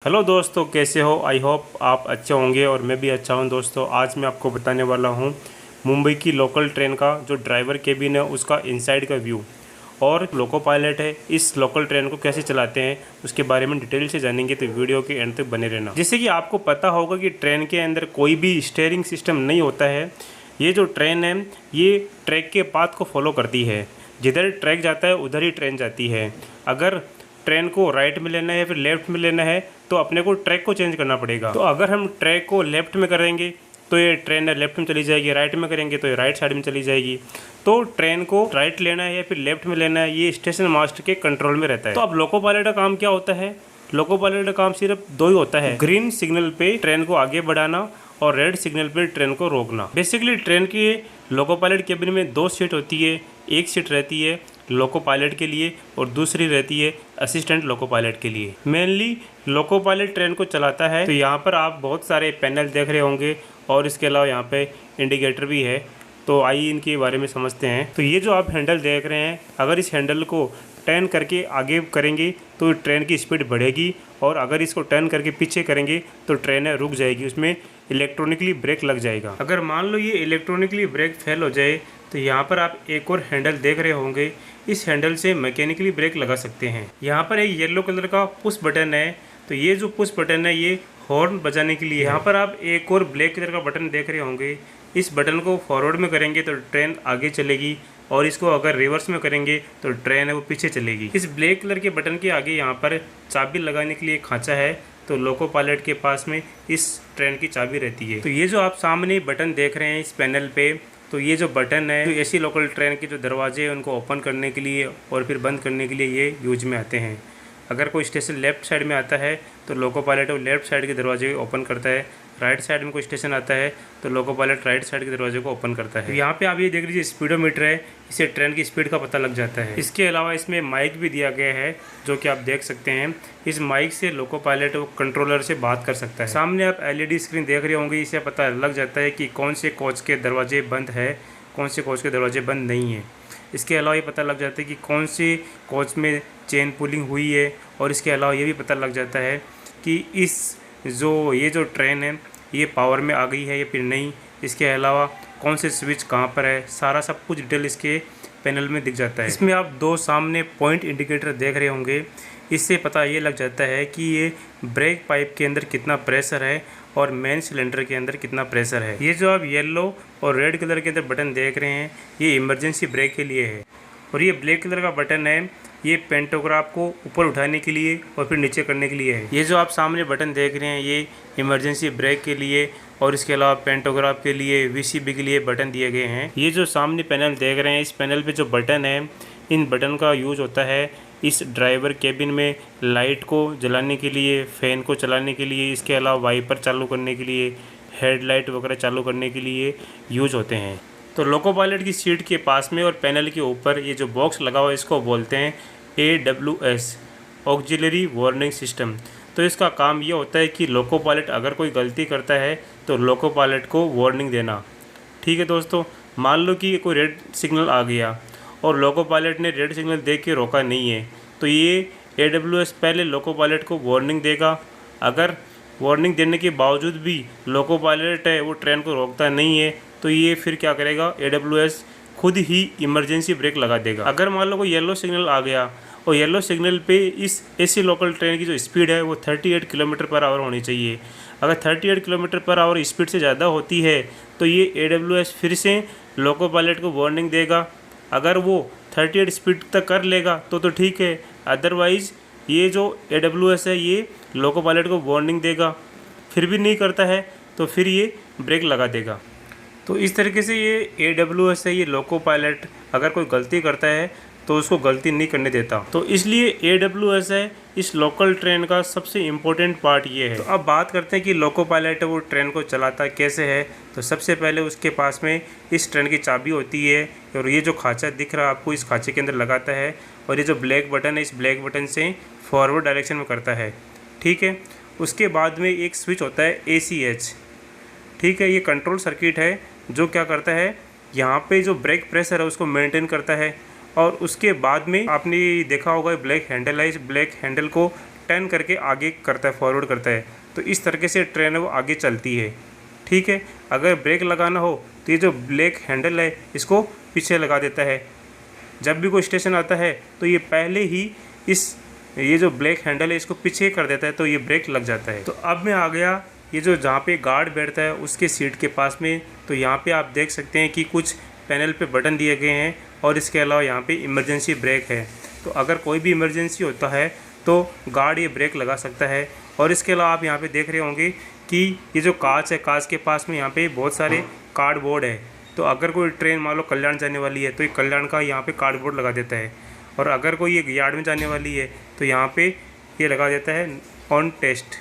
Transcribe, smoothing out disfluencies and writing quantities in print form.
Hello दोस्तों, कैसे हो? आई होप आप अच्छे होंगे और मैं भी अच्छा हूं। दोस्तों, आज मैं आपको बताने वाला हूं मुंबई की लोकल ट्रेन का जो ड्राइवर केबिन है उसका इनसाइड का व्यू, और लोको पायलट है इस लोकल ट्रेन को कैसे चलाते हैं उसके बारे में डिटेल से जानेंगे। तो वीडियो के एंड तक बने रहना। जैसे कि आपको पता होगा कि ट्रेन के अंदर कोई भी स्टीयरिंग सिस्टम नहीं होता है। ये जो ट्रेन है ये ट्रैक के पाथ को फॉलो करती है। जिधर ट्रैक जाता है उधर ही ट्रेन जाती है। अगर ट्रेन को राइट में लेना है या फिर लेफ्ट में लेना है तो अपने को ट्रैक को चेंज करना पड़ेगा। तो अगर हम ट्रैक को लेफ्ट में करेंगे तो ये ट्रेन लेफ्ट में चली जाएगी, राइट में करेंगे तो ये राइट साइड में चली जाएगी। तो ट्रेन को राइट लेना है या फिर लेफ्ट में लेना है ये स्टेशन मास्टर के कंट्रोल में रहता है। तो अब लोको पायलट का काम क्या होता है? लोको पायलट का काम सिर्फ दो ही होता है, ग्रीन सिग्नल पे ट्रेन को आगे बढ़ाना और रेड सिग्नल पे ट्रेन को रोकना। बेसिकली ट्रेन की लोको पायलट केबिन में दो सीट होती है। एक सीट रहती है लोको पायलट के लिए और दूसरी रहती है असिस्टेंट लोको पायलट के लिए। मेनली लोको पायलट ट्रेन को चलाता है। तो यहाँ पर आप बहुत सारे पैनल देख रहे होंगे और इसके अलावा यहाँ पे इंडिकेटर भी है। तो आइए इनके बारे में समझते हैं। तो ये जो आप हैंडल देख रहे हैं, अगर इस हैंडल को टर्न करके आगे करेंगे तो ट्रेन की स्पीड बढ़ेगी, और अगर इसको टर्न करके पीछे करेंगे तो ट्रेन रुक जाएगी, उसमें इलेक्ट्रॉनिकली ब्रेक लग जाएगा। अगर मान लो ये इलेक्ट्रॉनिकली ब्रेक फेल हो जाए तो यहाँ पर आप एक और हैंडल देख रहे होंगे। इस हैंडल से मैकेनिकली ब्रेक लगा सकते हैं। यहाँ पर एक येलो कलर का पुश बटन है। तो ये जो पुश बटन है ये हॉर्न बजाने के लिए। यहाँ पर आप एक और ब्लैक कलर का बटन देख रहे होंगे। इस बटन को फॉरवर्ड में करेंगे तो ट्रेन आगे चलेगी, और इसको अगर रिवर्स में करेंगे तो ट्रेन है वो पीछे चलेगी। इस ब्लैक कलर के बटन के आगे यहाँ पर चाबी लगाने के लिए खांचा है। तो लोको पायलट के पास में इस ट्रेन की चाबी रहती है। तो ये जो आप सामने बटन देख रहे हैं इस पैनल पे, तो ये जो बटन है तो ऐसी लोकल ट्रेन के जो दरवाजे हैं उनको ओपन करने के लिए और फिर बंद करने के लिए ये यूज में आते हैं। अगर कोई स्टेशन लेफ्ट साइड में आता है तो लोको पायलट वो लेफ्ट साइड के दरवाजे ओपन करता है। राइट साइड में कोई स्टेशन आता है तो लोको पायलट राइट साइड के दरवाजे को ओपन करता है। तो यहाँ पे आप ये देख लीजिए स्पीडोमीटर है, इससे ट्रेन की स्पीड का पता लग जाता है। इसके अलावा इसमें माइक भी दिया गया है जो कि आप देख सकते हैं। इस माइक से लोको पायलट वो कंट्रोलर से बात कर सकता है। सामने आप LED स्क्रीन देख रहे होंगे, इससे पता लग जाता है कि कौन से कोच के दरवाजे बंद है, कौन से कोच के दरवाजे बंद नहीं है। इसके अलावा ये पता लग जाता है कि कौन से कोच में चेन पुलिंग हुई है, और इसके अलावा ये भी पता लग जाता है कि ये जो ट्रेन है ये पावर में आ गई है या फिर नहीं। इसके अलावा कौन से स्विच कहाँ पर है, सारा सब कुछ डिटेल इसके पैनल में दिख जाता है। इसमें आप दो सामने पॉइंट इंडिकेटर देख रहे होंगे, इससे पता ये लग जाता है कि ये ब्रेक पाइप के अंदर कितना प्रेशर है और मेन सिलेंडर के अंदर कितना प्रेशर है। ये जो आप येलो और रेड कलर के अंदर बटन देख रहे हैं ये इमरजेंसी ब्रेक के लिए है, और ये ब्लैक कलर का बटन है ये पेंटोग्राफ को ऊपर उठाने के लिए और फिर नीचे करने के लिए है। ये जो आप सामने बटन देख रहे हैं ये इमरजेंसी ब्रेक के लिए और इसके अलावा पेंटोग्राफ के लिए, VCB के लिए बटन दिए गए हैं। ये जो सामने पैनल देख रहे हैं इस पैनल पे जो बटन है, इन बटन का यूज होता है इस ड्राइवर केबिन में लाइट को जलाने के लिए, फ़ैन को चलाने के लिए, इसके अलावा वाइपर चालू करने के लिए, हेडलाइट वगैरह चालू करने के लिए यूज होते हैं। तो लोको पायलट की सीट के पास में और पैनल के ऊपर ये जो बॉक्स लगा हुआ है इसको बोलते हैं AWS, ऑक्सिलरी वार्निंग सिस्टम। तो इसका काम ये होता है कि लोको पायलट अगर कोई गलती करता है तो लोको पायलट को वार्निंग देना। ठीक है दोस्तों, मान लो कि कोई रेड सिग्नल आ गया और लोको पायलट ने रेड सिग्नल देख के रोका नहीं है, तो ये AWS पहले लोको पायलट को वार्निंग देगा। अगर वार्निंग देने के बावजूद भी लोको पायलट है वो ट्रेन को रोकता नहीं है तो ये फिर क्या करेगा, AWS खुद ही इमरजेंसी ब्रेक लगा देगा। अगर मान लो कोई येलो सिग्नल आ गया और येलो सिग्नल पे इस ऐसी लोकल ट्रेन की जो स्पीड है वो 38 किलोमीटर पर आवर होनी चाहिए। अगर 38 किलोमीटर पर आवर स्पीड से ज़्यादा होती है तो ये AWS फिर से लोको पायलट को वार्निंग देगा। अगर वो 38 स्पीड तक कर लेगा तो ठीक है, अदरवाइज़ ये जो AWS है ये लोको पायलट को वार्निंग देगा। फिर भी नहीं करता है तो फिर ये ब्रेक लगा देगा। तो इस तरीके से ये AWS है, ये लोको पायलट अगर कोई गलती करता है तो उसको गलती नहीं करने देता। तो इसलिए AWS है इस लोकल ट्रेन का सबसे इम्पोर्टेंट पार्ट ये है। तो अब बात करते हैं कि लोको पायलट है वो ट्रेन को चलाता कैसे है। तो सबसे पहले उसके पास में इस ट्रेन की चाबी होती है, और ये जो खांचा दिख रहा है आपको इस खांचे के अंदर लगाता है, और ये जो ब्लैक बटन है इस ब्लैक बटन से फॉरवर्ड डायरेक्शन में करता है। ठीक है, उसके बाद में एक स्विच होता है ACH। ठीक है, ये कंट्रोल सर्किट है जो क्या करता है, यहाँ पे जो ब्रेक प्रेशर है उसको मेंटेन करता है। और उसके बाद में आपने देखा होगा ब्लैक हैंडल है, इस ब्लैक हैंडल को टर्न करके आगे करता है, फॉरवर्ड करता है। तो इस तरीके से ट्रेन है वो आगे चलती है। ठीक है, अगर ब्रेक लगाना हो तो ये जो ब्रेक हैंडल है इसको पीछे लगा देता है। जब भी कोई स्टेशन आता है तो ये पहले ही ये जो ब्रेक हैंडल है इसको पीछे कर देता है, तो ये ब्रेक लग जाता है। तो अब मैं आ गया ये जो जहाँ पे गार्ड बैठता है उसके सीट के पास में। तो यहाँ पे आप देख सकते हैं कि कुछ पैनल पे बटन दिए गए हैं और इसके अलावा यहाँ पे इमरजेंसी ब्रेक है। तो अगर कोई भी इमरजेंसी होता है तो गार्ड ये ब्रेक लगा सकता है। और इसके अलावा आप यहाँ पे देख रहे होंगे कि ये जो कांच है, कांच के पास में यहाँ पे बहुत सारे कार्डबोर्ड है। तो अगर कोई ट्रेन मान लो कल्याण जाने वाली है तो ये कल्याण का यहाँ पे कार्डबोर्ड लगा देता है। और अगर कोई ये यार्ड में जाने वाली है तो यहाँ पे ये लगा देता है ऑन टेस्ट।